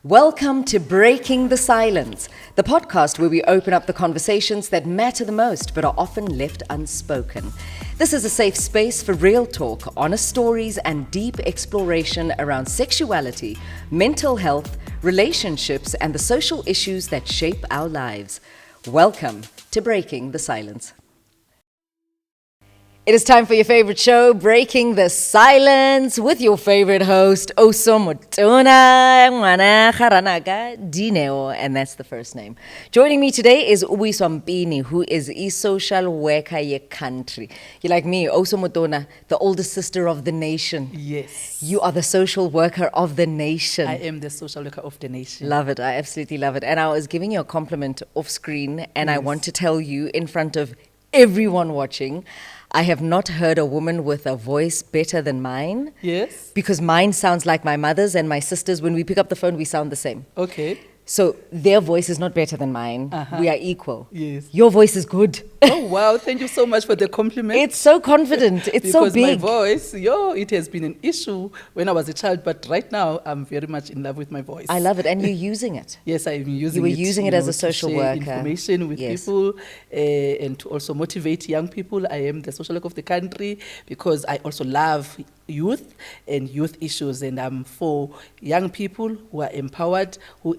Welcome to Breaking the Silence, the podcast where we open up the conversations that matter the most but are often left unspoken. This is a safe space for real talk, honest stories, and deep exploration around sexuality, mental health, relationships, and the social issues that shape our lives. Welcome to Breaking the Silence. It is time for your favorite show, Breaking the Silence, with your favorite host, Dineo Ranaka, Dineo, and that's the first name. Joining me today is Ubiswampini, who is iSocial worker ye country. You're like me, Osomotona, the oldest sister of the nation. Yes. You are the social worker of the nation. I am the social worker of the nation. Love it. I absolutely love it. And I was giving you a compliment off screen, and I want to tell you in front of everyone watching, I have not heard a woman with a voice better than mine. Yes. Because mine sounds like my mother's and my sister's. When we pick up the phone, we sound the same. Okay. So their voice is not better than mine. We are equal. Yes. Your voice is good. Oh, wow. Thank you so much for the compliment. It's so confident. It's so big. Because my voice, it has been an issue when I was a child, but right now I'm very much in love with my voice. I love it. And you're using it. Yes, I'm using it. You were using it as a social to share worker. Information with people and to also motivate young people. I am the social worker of the country because I also love youth and youth issues, and I'm for young people who are empowered, who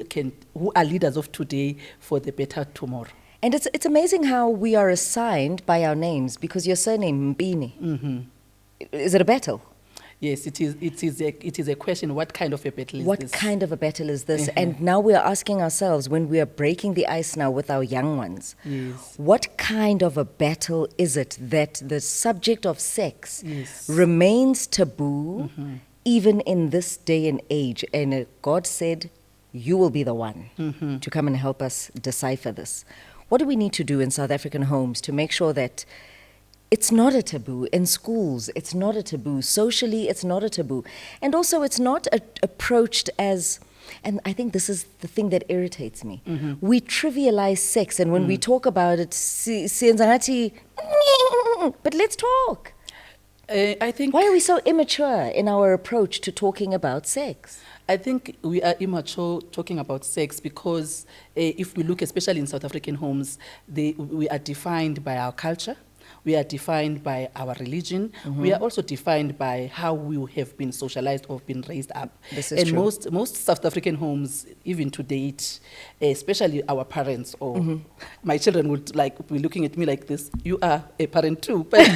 are leaders of today for the better tomorrow. And it's amazing how we are assigned by our names, because your surname Mbini. Mm-hmm. Is it a battle? Yes, it is a question. What kind of a battle is this? What kind of a battle is this? And now we are asking ourselves, when we are breaking the ice now with our young ones, what kind of a battle is it that the subject of sex remains taboo even in this day and age? And God said, you will be the one to come and help us decipher this. What do we need to do in South African homes to make sure that it's not a taboo? In schools, it's not a taboo. Socially, it's not a taboo. And also, it's not approached as, and I think this is the thing that irritates me. We trivialize sex, and when we talk about it, but let's talk. I think. Why are we so immature in our approach to talking about sex? I think we are immature talking about sex because if we look, especially in South African homes, we are defined by our culture. We are defined by our religion. We are also defined by how we have been socialized or been raised up. This is true. Most South African homes, even to date, especially our parents or my children would be looking at me like this. You are a parent too. But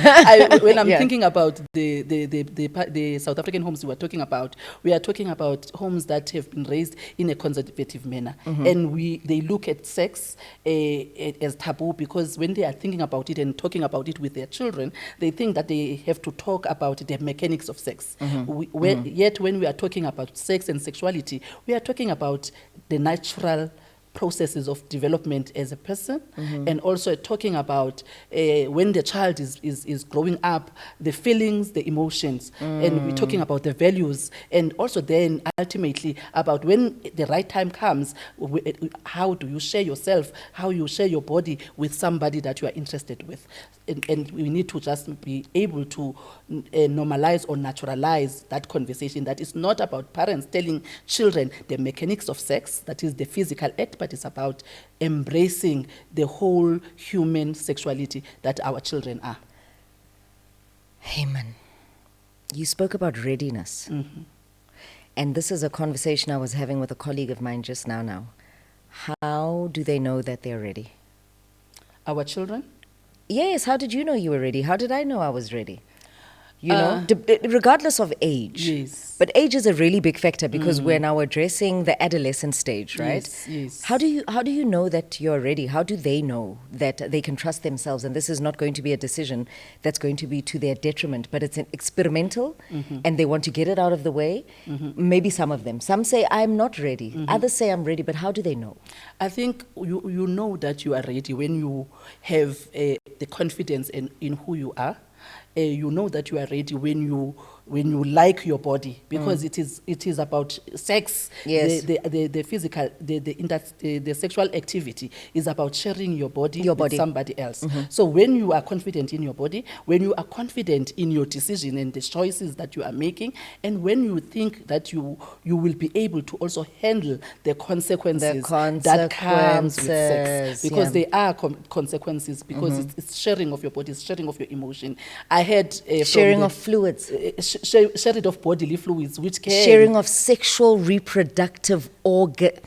when I'm thinking about the South African homes we are talking about homes that have been raised in a conservative manner, and they look at sex as taboo, because when they are thinking about it and talking about it with their children, they think that they have to talk about the mechanics of sex. Yet when we are talking about sex and sexuality, we are talking about the natural processes of development as a person, and also talking about when the child is growing up, the feelings, the emotions, and we're talking about the values, and also then ultimately about when the right time comes, how do you share yourself, how you share your body with somebody that you are interested with. And we need to just be able to normalize or naturalize that conversation, that is not about parents telling children the mechanics of sex, that is the physical act, but it's about embracing the whole human sexuality that our children are. Amen. You spoke about readiness. And this is a conversation I was having with a colleague of mine just now. How do they know that they're ready? Our children? Yes, how did you know you were ready? How did I know I was ready? You know, regardless of age. Yes. But age is a really big factor, because we're now addressing the adolescent stage, right? Yes. How do you know that you're ready? How do they know that they can trust themselves, and this is not going to be a decision that's going to be to their detriment, but it's an experimental, and they want to get it out of the way? Maybe some of them. Some say, I'm not ready. Others say, I'm ready. But how do they know? I think you know that you are ready when you have the confidence in who you are. you know that you are ready when you like your body, because it is about sex. Yes. The physical, the sexual activity is about sharing your body with somebody else. So when you are confident in your body, when you are confident in your decision and the choices that you are making, and when you think that you will be able to also handle the consequences that comes with sex, because they are consequences, because it's sharing of your body, it's sharing of your emotion. I had sharing of fluids, sharing of bodily fluids, which can sharing of sexual reproductive organs.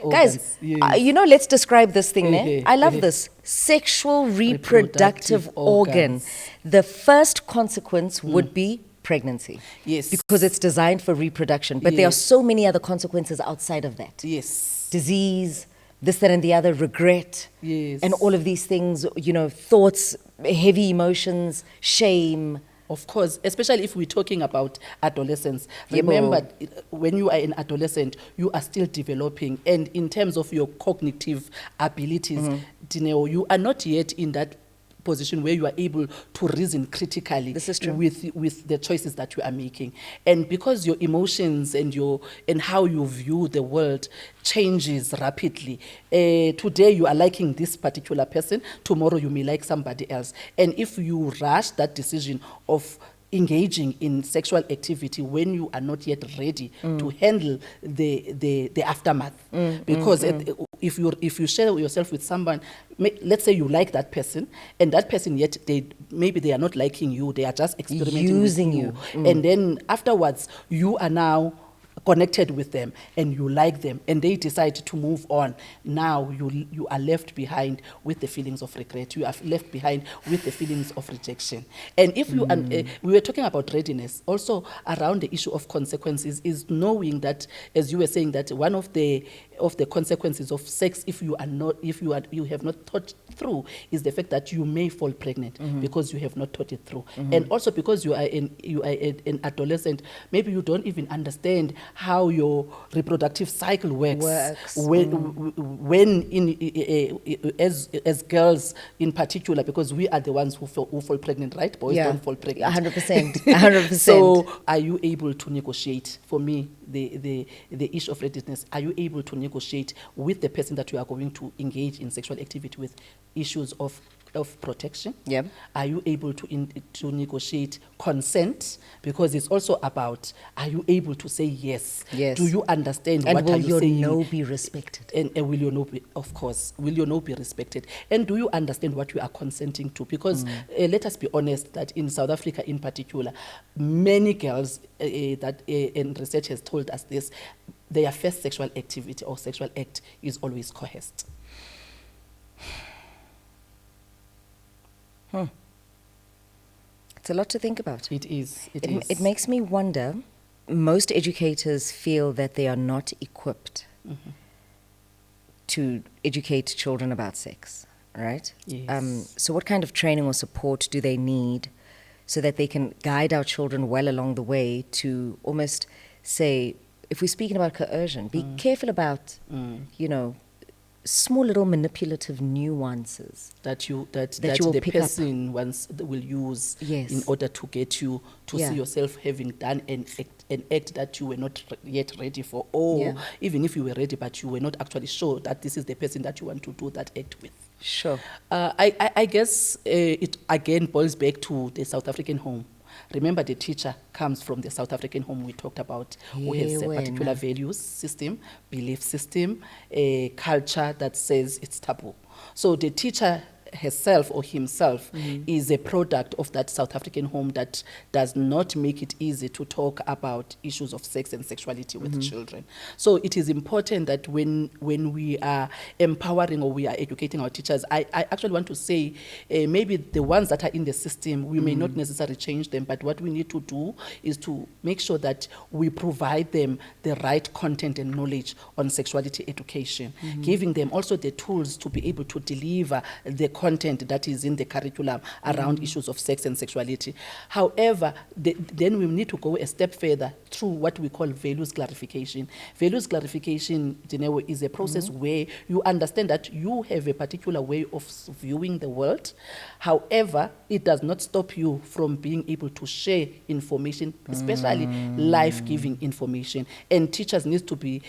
Guys, yes. let's describe this thing there. I love this. Sexual reproductive organ. The first consequence would be pregnancy. Yes. Because it's designed for reproduction. But there are so many other consequences outside of that. Yes. Disease, this, that, and the other, regret. Yes. And all of these things, thoughts, heavy emotions, shame. Of course, especially if we're talking about adolescence. Remember, when you are an adolescent, you are still developing. And in terms of your cognitive abilities, Dineo, you are not yet in that position where you are able to reason critically with the choices that you are making. And because your emotions and how you view the world changes rapidly, today you are liking this particular person, tomorrow you may like somebody else. And if you rush that decision of engaging in sexual activity when you are not yet ready to handle the aftermath, because if you share yourself with someone, let's say you like that person, and that person yet maybe they are not liking you, they are just experimenting using with you, and then afterwards you are now connected with them and you like them and they decide to move on. Now you are left behind with the feelings of regret. You are left behind with the feelings of rejection. And if you we were talking about readiness also around the issue of consequences, is knowing that, as you were saying, that one of the consequences of sex, if you have not thought through, is the fact that you may fall pregnant because you have not thought it through. And also because you are an adolescent, maybe you don't even understand how your reproductive cycle works. When as girls in particular, because we are the ones who fall pregnant, right? Boys don't fall pregnant. 100%. 100%. So are you able to negotiate? For me, the issue of readiness, are you able to negotiate with the person that you are going to engage in sexual activity with issues of protection? Yeah. Are you able to negotiate consent? Because it's also about, are you able to say yes? Yes. Do you understand and what are you saying? And will your no be respected? And will your no be, of course, will your no be respected? And do you understand what you are consenting to? Because let us be honest, that in South Africa in particular, many girls and research has told us this, their first sexual activity or sexual act is always coerced. It's a lot to think about. It is. It makes me wonder, most educators feel that they are not equipped to educate children about sex, right? Yes. So what kind of training or support do they need so that they can guide our children well along the way to almost say, if we're speaking about coercion, be careful about, small little manipulative nuances that the person will use in order to get you to see yourself having done an act that you were not yet ready for, or even if you were ready but you were not actually sure that this is the person that you want to do that act with. Sure. I guess it again boils back to the South African home. Remember, the teacher comes from the South African home we talked about, who has a particular values system, belief system, a culture that says it's taboo. So the teacher herself or himself is a product of that South African home that does not make it easy to talk about issues of sex and sexuality with children. So it is important that when we are empowering or we are educating our teachers, I actually want to say maybe the ones that are in the system, we may not necessarily change them, but what we need to do is to make sure that we provide them the right content and knowledge on sexuality education, giving them also the tools to be able to deliver the content that is in the curriculum around issues of sex and sexuality. However, then we need to go a step further through what we call values clarification. Values clarification, Dineo, is a process where you understand that you have a particular way of viewing the world. However, it does not stop you from being able to share information, especially life-giving information. And teachers need to be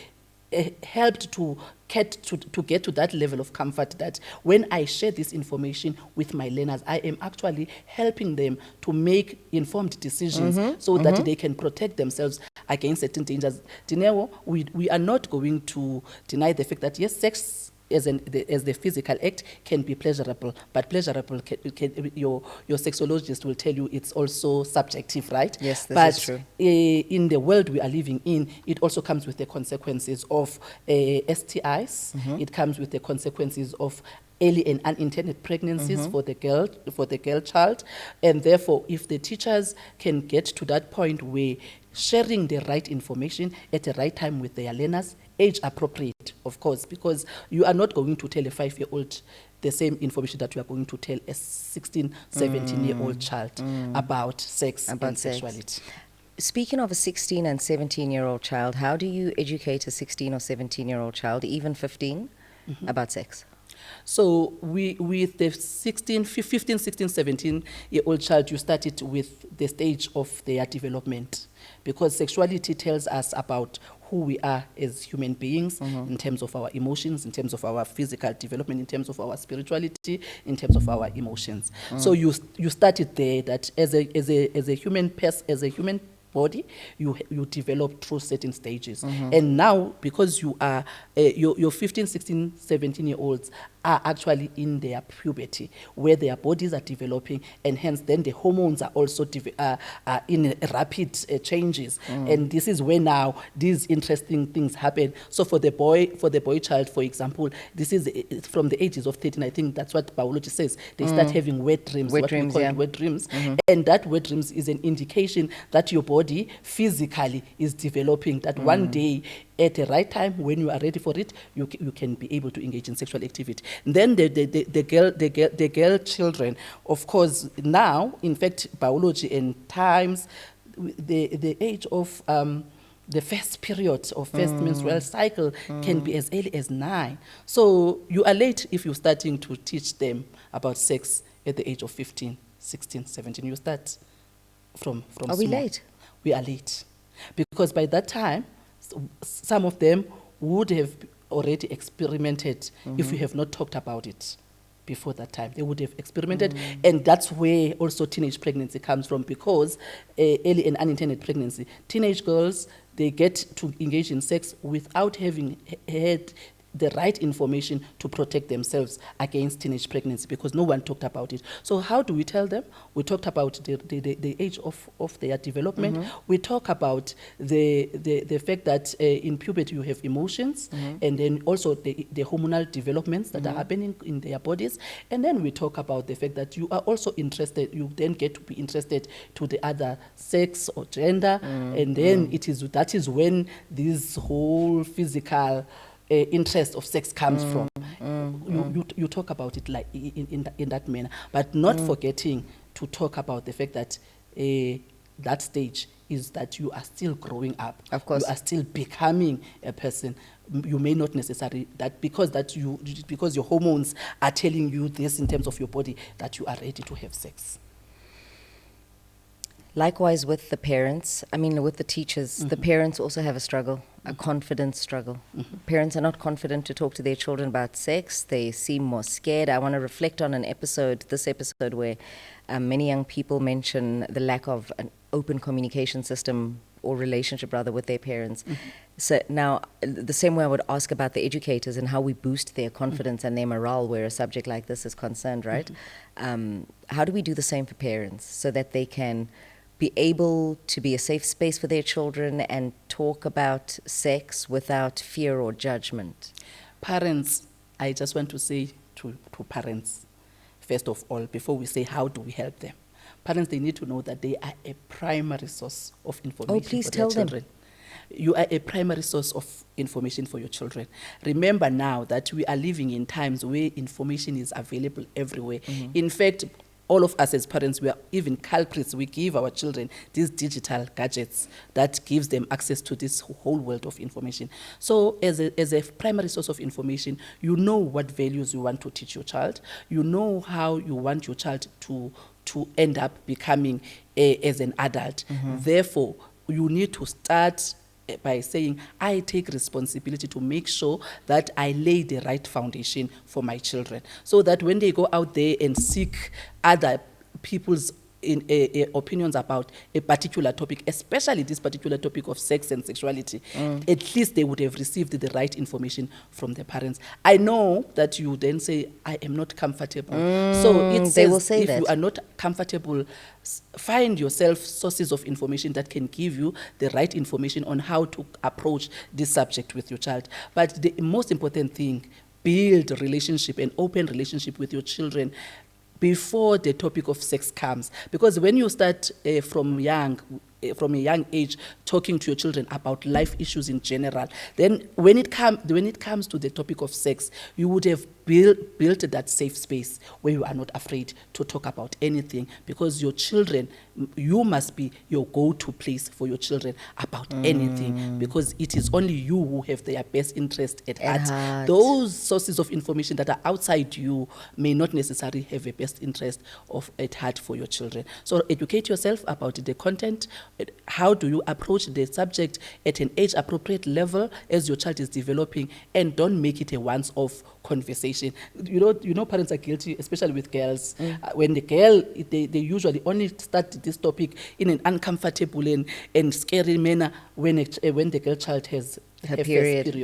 helped to get to that level of comfort that when I share this information with my learners, I am actually helping them to make informed decisions so that they can protect themselves against certain dangers. Dineo, we are not going to deny the fact that, yes, sex as the physical act can be pleasurable, but pleasurable your sexologist will tell you it's also subjective, right? Yes, this is true. But in the world we are living in, it also comes with the consequences of STIs. It comes with the consequences of early and unintended pregnancies for the girl child, and therefore, if the teachers can get to that point where sharing the right information at the right time with their learners, age appropriate, of course, because you are not going to tell a 5-year-old the same information that you are going to tell a 16, 17-year-old child about sex and sexuality. Speaking of a 16 and 17-year-old child, how do you educate a 16 or 17-year-old child, even 15, about sex? So with the 15, 16, 17-year-old child, you start it with the stage of their development, because sexuality tells us about who we are as human beings in terms of our emotions, in terms of our physical development, in terms of our spirituality, in terms of our emotions. So you start it there, that as a human body, you develop through certain stages. And now, because you are your 15, 16, 17-year-olds are actually in their puberty, where their bodies are developing, and hence then the hormones are also in rapid changes. And this is where now these interesting things happen. So for the boy child, for example, this is from the ages of 13, I think that's what biology says. They start having wet dreams, wet dreams. And that wet dreams is an indication that your body physically is developing, that one day at the right time, when you are ready for it, you can be able to engage in sexual activity. And then the girl children, of course, now, in fact, biology and times, the age of the first period of first menstrual cycle can be as early as 9. So you are late if you're starting to teach them about sex at the age of 15, 16, 17. You start from Are we late? We are late. Because by that time, some of them would have already experimented if we have not talked about it before that time. They would have experimented, and that's where also teenage pregnancy comes from, because early and unintended pregnancy, teenage girls, they get to engage in sex without having had the right information to protect themselves against teenage pregnancy, because no one talked about it. So how do we tell them? We talked about the age of their development. We talk about the fact that in puberty you have emotions, and then also the hormonal developments that are happening in their bodies. And then we talk about the fact that you are also interested, you then get to be interested to the other sex or gender, and then that is when this whole physical interest of sex comes from. You talk about it like in that manner, but not forgetting to talk about the fact that that stage is that you are still growing up. Of course. You are still becoming a person. You may not necessarily, because your hormones are telling you this in terms of your body, that you are ready to have sex. Likewise with the parents, with the teachers, the parents also have a struggle, a confidence struggle. Parents are not confident to talk to their children about sex. They seem more scared. I want to reflect on this episode where many young people mention the lack of an open communication system or relationship rather with their parents. So now the same way I would ask about the educators and how we boost their confidence and their morale where a subject like this is concerned, right? How do we do the same for parents so that they can be able to be a safe space for their children and talk about sex without fear or judgment? Parents, I just want to say to parents, first of all, before we say how do we help them, parents, they need to know that they are a primary source of information for their children. you are a primary source of information for your children. Remember now that we are living in times where information is available everywhere. In fact, all of us as parents, we are even culprits. We give our children these digital gadgets that gives them access to this whole world of information. So as a primary source of information, you know what values you want to teach your child. You know how you want your child to end up becoming as an adult. Therefore, you need to start by saying, I take responsibility to make sure that I lay the right foundation for my children, so that when they go out there and seek other people's opinions about a particular topic, especially this particular topic of sex and sexuality, at least they would have received the right information from their parents. I know that you then say, I am not comfortable. So it they will says, say if that. you are not comfortable, find yourself sources of information that can give you the right information on how to approach this subject with your child. But the most important thing, build a relationship, an open relationship with your children before the topic of sex comes. Because when you start from a young age, talking to your children about life issues in general, then when it comes to the topic of sex, you would have built that safe space where you are not afraid to talk about anything, because your children, you must be your go-to place for your children about anything, because it is only you who have their best interest at heart. Those sources of information that are outside you may not necessarily have a best interest at heart for your children. So educate yourself about the content. How do you approach the subject at an age-appropriate level as your child is developing, and don't make it a once-off conversation. You know, parents are guilty, especially with girls. When the girl, they usually only start this topic in an uncomfortable and scary manner when the girl child has her period.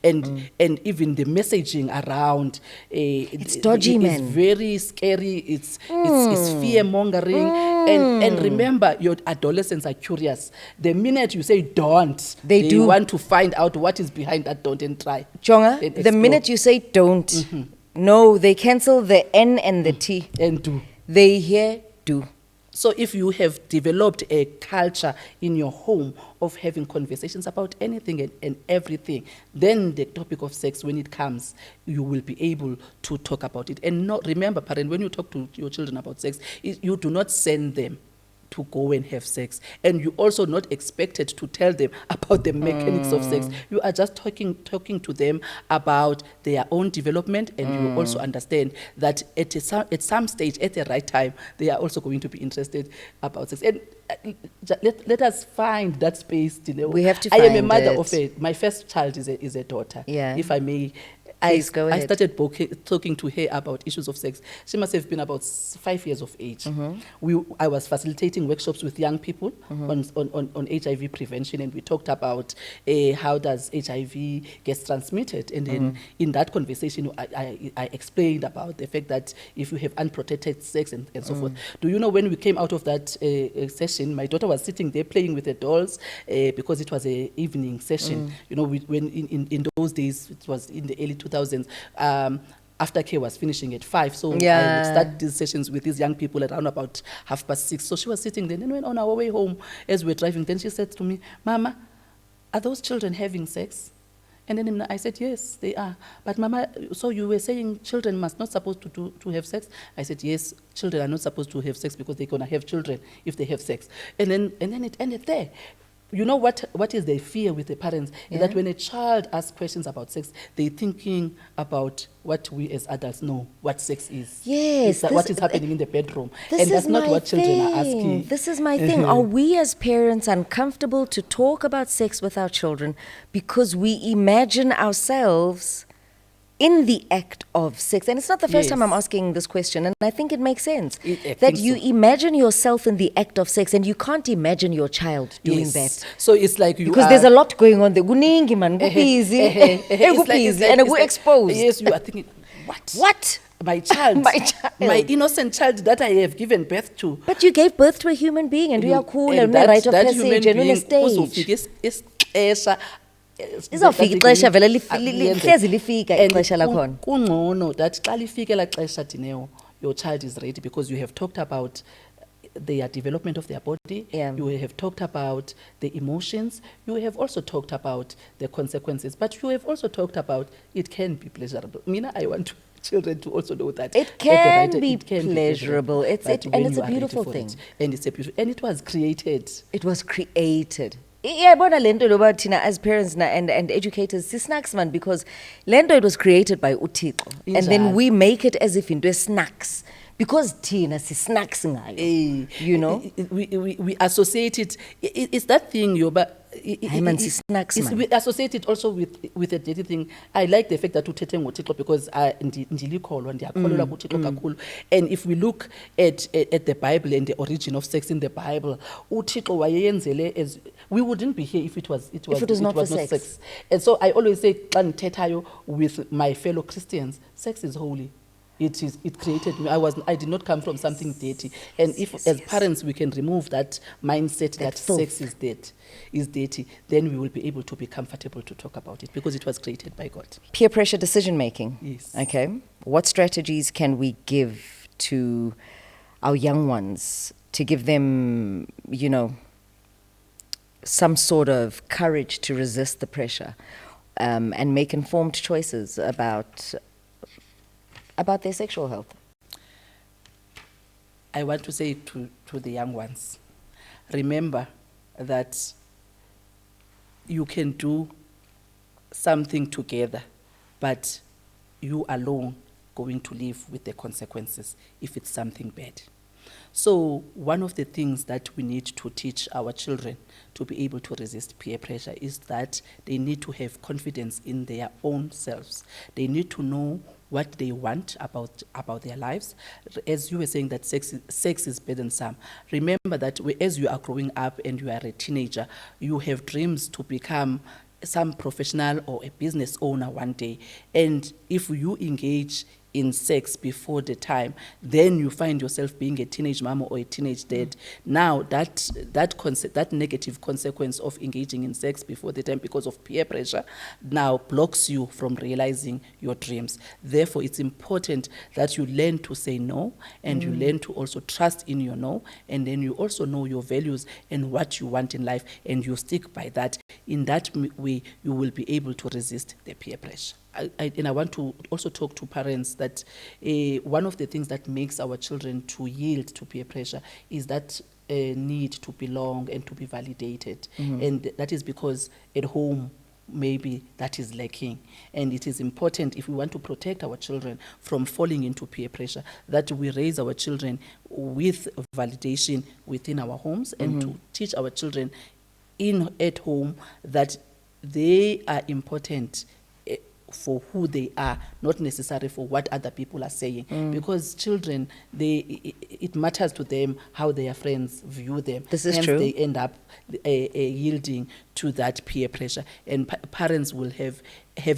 And even the messaging around it's dodgy, man. It's very scary. It's fear mongering. And remember, your adolescents are curious. The minute you say don't, they do want to find out what is behind that don't and try. Chonga, the minute you say don't, no, they cancel the N and the T. And do. They hear do. So if you have developed a culture in your home of having conversations about anything and everything, then the topic of sex, when it comes, you will be able to talk about it. And remember, parent, when you talk to your children about sex, you do not send them to go and have sex. And you also not expected to tell them about the mechanics of sex. You are just talking to them about their own development, and you also understand that at some stage, at the right time, they are also going to be interested about sex. And let us find that space, Dineo. We have to I find am a mother it. of my first child is a daughter. Yeah. If I may, Please go ahead. I started talking to her about issues of sex. She must have been about 5 years of age. I was facilitating workshops with young people on HIV prevention, and we talked about how does HIV get transmitted. And then in that conversation, I explained about the fact that if you have unprotected sex and so forth. Do you know, when we came out of that session, my daughter was sitting there playing with the dolls because it was an evening session. You know, when in those days, it was in the early 2000s, aftercare was finishing at 5, so I would start these sessions with these young people around about 6:30. So she was sitting there, and then when on our way home, as we're driving, then she said to me, Mama, are those children having sex? And then I said, yes, they are. But Mama, so you were saying children must not supposed to have sex? I said, yes, children are not supposed to have sex because they're going to have children if they have sex. And then it ended there. You know what is the fear with the parents? Is that when a child asks questions about sex, they're thinking about what we as adults know what sex is. Yes. What is happening in the bedroom. And that's not what children are asking. This is my thing. Are we as parents uncomfortable to talk about sex with our children because we imagine ourselves in the act of sex? And it's not the first time I'm asking this question, and I think it makes sense. That you imagine yourself in the act of sex, and you can't imagine your child doing that. So it's like because there's a lot going on there. Kuningi man, busy, and we're exposed. Yes, you are thinking, what? What? My child, my innocent child that I have given birth to. But you gave birth to a human being, and we are cool, and we're right of passage, and we're on a stage. Izofika ixesha vele lihlezi lifika ixesha lakhona. Kungcono that xa lifike la xesha, Dineo, your child is ready, because you have talked about their development of their body. Yeah. You have talked about the emotions. You have also talked about the consequences. But you have also talked about it can be pleasurable. Mina, I want children to also know that it can be pleasurable. And it's a beautiful thing. And it's a beautiful, and it was created. It was created. Iyabona lento loba thina as parents and educators sisnacks man, because lento it was created by uThixo, and then we make it as if into snacks because thina sisnacks ngayo, you know. We associate it. It's that thing, Yoba. We associate it also with a dirty thing. I like the fact that uthethe ngoThixo because ndilikholwa ndiyakholelwa kuThixo kakhulu. And if we look at the Bible and the origin of sex in the Bible, uThixo wayeyenzele as we wouldn't be here if it was not sex. And so I always say xa ndithethayo with my fellow Christians, sex is holy. It created me. I did not come from something dirty. And if as parents we can remove that mindset that sex is dirty, then we will be able to be comfortable to talk about it because it was created by God. Peer pressure decision making. Yes. Okay. What strategies can we give to our young ones to give them, you know, some sort of courage to resist the pressure and make informed choices about their sexual health? I want to say to the young ones, remember that you can do something together, but you alone going to live with the consequences if it's something bad. So one of the things that we need to teach our children to be able to resist peer pressure is that they need to have confidence in their own selves. They need to know what they want about their lives. As you were saying that sex is burdensome, remember that as you are growing up and you are a teenager, you have dreams to become some professional or a business owner one day. And if you engage in sex before the time, then you find yourself being a teenage mama or a teenage dad. Now that negative consequence of engaging in sex before the time because of peer pressure now blocks you from realizing your dreams. Therefore, it's important that you learn to say no, and you learn to also trust in your no, and then you also know your values and what you want in life, and you stick by that. In that way, you will be able to resist the peer pressure. And I want to also talk to parents that one of the things that makes our children to yield to peer pressure is that need to belong and to be validated. And that is because at home, maybe that is lacking. And it is important, if we want to protect our children from falling into peer pressure, that we raise our children with validation within our homes and to teach our children at home that they are important for who they are, not necessarily for what other people are saying. Because children, it matters to them how their friends view them. This is Hence true. They end up yielding to that peer pressure. And parents will have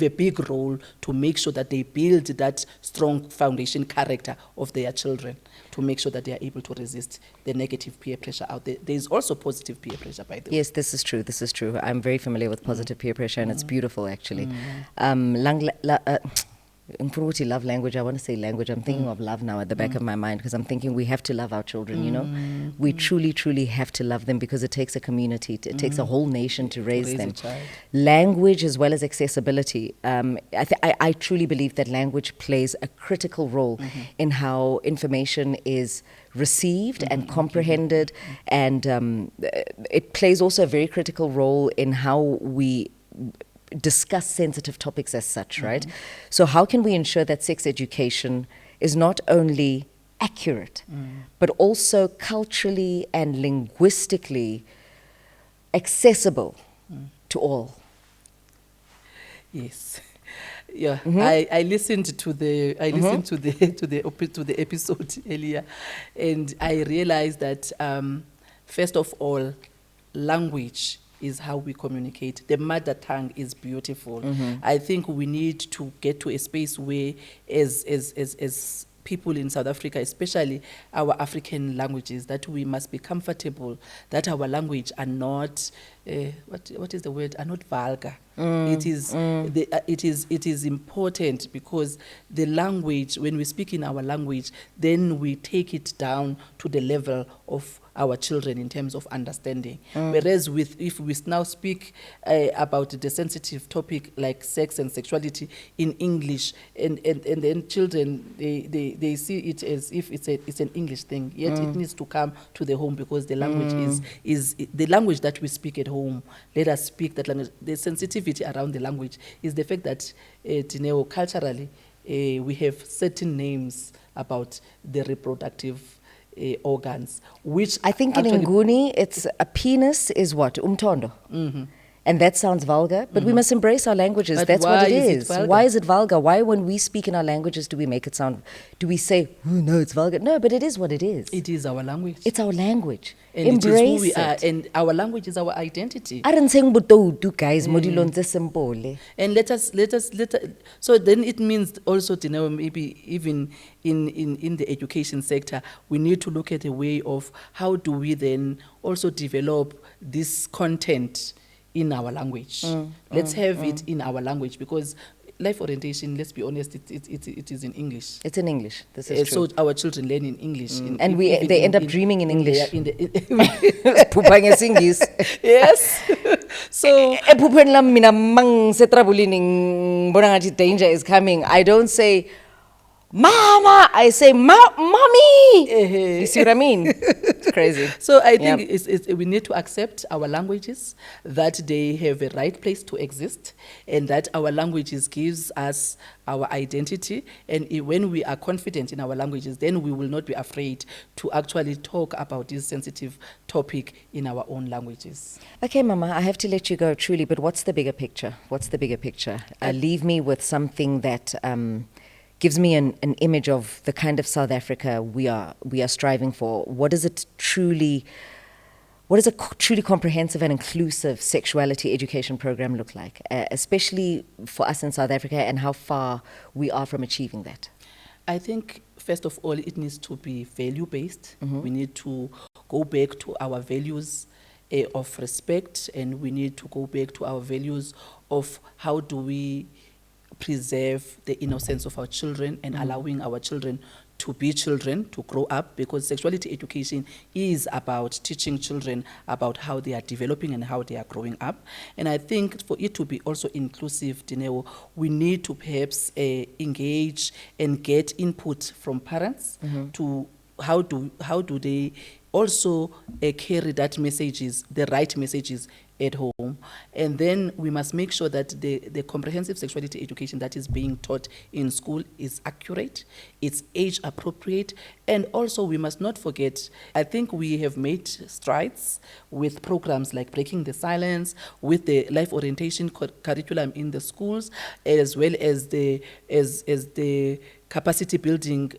a big role to make sure that they build that strong foundation character of their children, to make sure that they are able to resist the negative peer pressure out there. There is also positive peer pressure, by the way. Yes, this is true. This is true. I'm very familiar with positive peer pressure, and it's beautiful, actually. Mfuruti, love language. I want to say language. I'm thinking of love now at the back of my mind, because I'm thinking we have to love our children, you know? We truly, truly have to love them, because it takes a community, it takes a whole nation to raise them. Language as well as accessibility. I truly believe that language plays a critical role in how information is received and comprehended, and it plays also a very critical role in how we discuss sensitive topics as such, right? So how can we ensure that sex education is not only accurate, but also culturally and linguistically accessible to all? Yes. Yeah, I listened to the to the episode earlier, and I realized that first of all, language is how we communicate. The mother tongue is beautiful. I think we need to get to a space where, as people in South Africa, especially our African languages, that we must be comfortable that our language are not, what is the word, are not vulgar. It is important, because the language, when we speak in our language, then we take it down to the level of our children in terms of understanding. Whereas if we now speak about the sensitive topic like sex and sexuality in English, and then children, they see it as if it's an English thing, yet it needs to come to the home, because the language is the language that we speak at home. Let us speak that language. The sensitivity around the language is the fact that Dineo, culturally, we have certain names about the reproductive organs, which I think in Nguni, it's a penis is what? Umtondo. And that sounds vulgar, but we must embrace our languages. But that's what it why is. is it vulgar? Why is it vulgar? Why, when we speak in our languages, do we make it sound, do we say, oh, no, it's vulgar? No, but it is what it is. It is our language. It's our language. And Embrace it is who we it. are, and our language is our identity. I don't think do guys, modilon tse simple. And let us, so then it means also, maybe even in the education sector, we need to look at a way of how do we then also develop this content in our language. Let's have it in our language, because life orientation, let's be honest, it is in English. It's in English. This is true. So our children learn in English. And they end up dreaming in English. Yes. So danger is coming. I don't say Mama, I say Mommy. You see what I mean? It's crazy. So I think we need to accept our languages, that they have a right place to exist, and that our languages gives us our identity. And when we are confident in our languages, then we will not be afraid to actually talk about this sensitive topic in our own languages. Okay, Mama, I have to let you go truly, but what's the bigger picture? What's the bigger picture? Leave me with something that gives me an image of the kind of South Africa we are striving for. What does a truly comprehensive and inclusive sexuality education program look like, especially for us in South Africa, and how far we are from achieving that? I think, first of all, it needs to be value-based. We need to go back to our values of respect, and we need to go back to our values of how do we preserve the innocence of our children, and allowing our children to be children, to grow up, because sexuality education is about teaching children about how they are developing and how they are growing up. And I think for it to be also inclusive, Dineo, we need to perhaps engage and get input from parents to how do they also carry that messages, the right messages at home. And then we must make sure that the comprehensive sexuality education that is being taught in school is accurate, it's age appropriate, and also we must not forget, I think we have made strides with programs like Breaking the Silence, with the life orientation curriculum in the schools, as well as the capacity building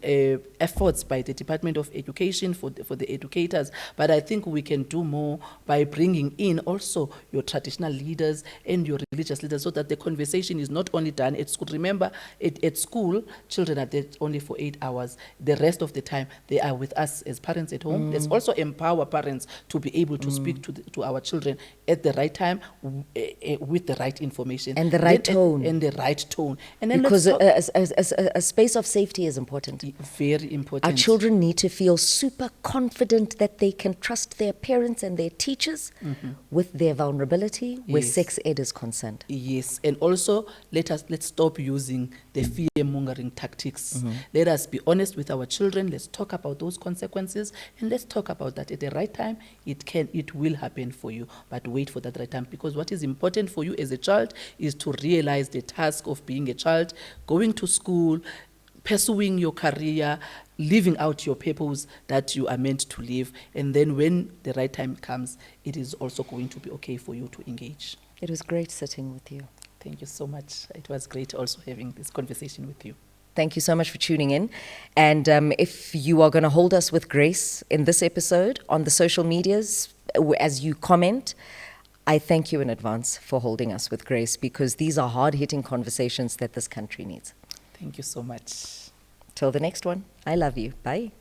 efforts by the Department of Education for the educators. But I think we can do more by bringing in also your traditional leaders and your religious leaders, so that the conversation is not only done at school. Remember, at school, children are there only for 8 hours. The rest of the time, they are with us as parents at home. Let's also empower parents to be able to speak to our children at the right time, with the right information. And the right tone. And the right tone. And then because a space of safety is important. Very important. Our children need to feel super confident that they can trust their parents and their teachers with their vulnerability, where sex ed is concerned. Yes, and also let's stop using the fear-mongering tactics. Let us be honest with our children. Let's talk about those consequences, and let's talk about that at the right time. It will happen for you, but wait for that right time, because what is important for you as a child is to realize the task of being a child, going to school, pursuing your career, living out your purpose that you are meant to live. And then when the right time comes, it is also going to be okay for you to engage. It was great sitting with you. Thank you so much. It was great also having this conversation with you. Thank you so much for tuning in. And if you are going to hold us with grace in this episode on the social medias, as you comment, I thank you in advance for holding us with grace, because these are hard-hitting conversations that this country needs. Thank you so much. Till the next one, I love you. Bye.